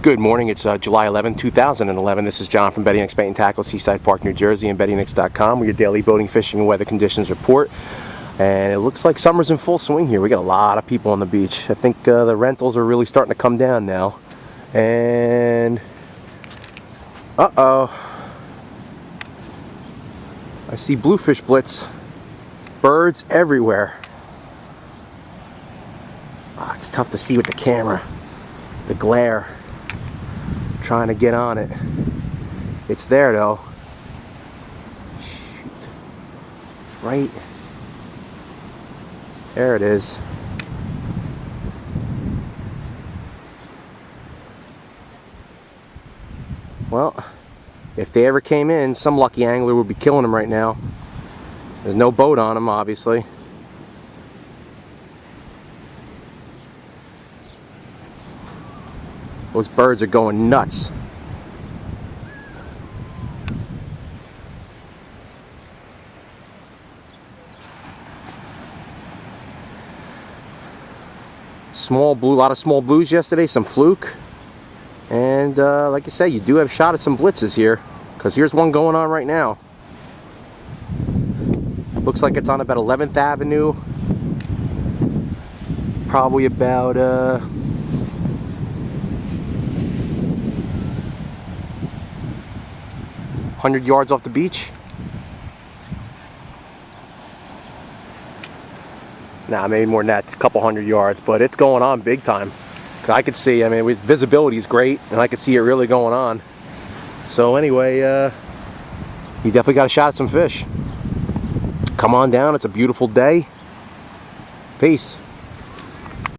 Good morning. It's July 11, 2011. This is John from Betty Nix Bait and Tackle, Seaside Park, New Jersey, and BettyNix.com with your daily boating, fishing, and weather conditions report. And it looks like summer's in full swing here. We got a lot of people on the beach. I think the rentals are really starting to come down now. And I see bluefish blitz. Birds everywhere. Oh, it's tough to see with the camera. The glare. Trying to get on it. It's there though. Shoot. Right there it is. Well, if they ever came in, some lucky angler would be killing them right now. There's no boat on them, obviously. Those birds are going nuts. Small blue, a lot of small blues yesterday, some fluke. And like I say, you do have a shot at some blitzes here, because here's one going on right now. It looks like it's on about 11th Avenue. Probably about 100 yards off the beach. Nah, maybe more than that, a couple hundred yards, but it's going on big time. I could see, I mean, visibility is great, and I could see it really going on. So anyway, you definitely got a shot at some fish. Come on down, it's a beautiful day. Peace.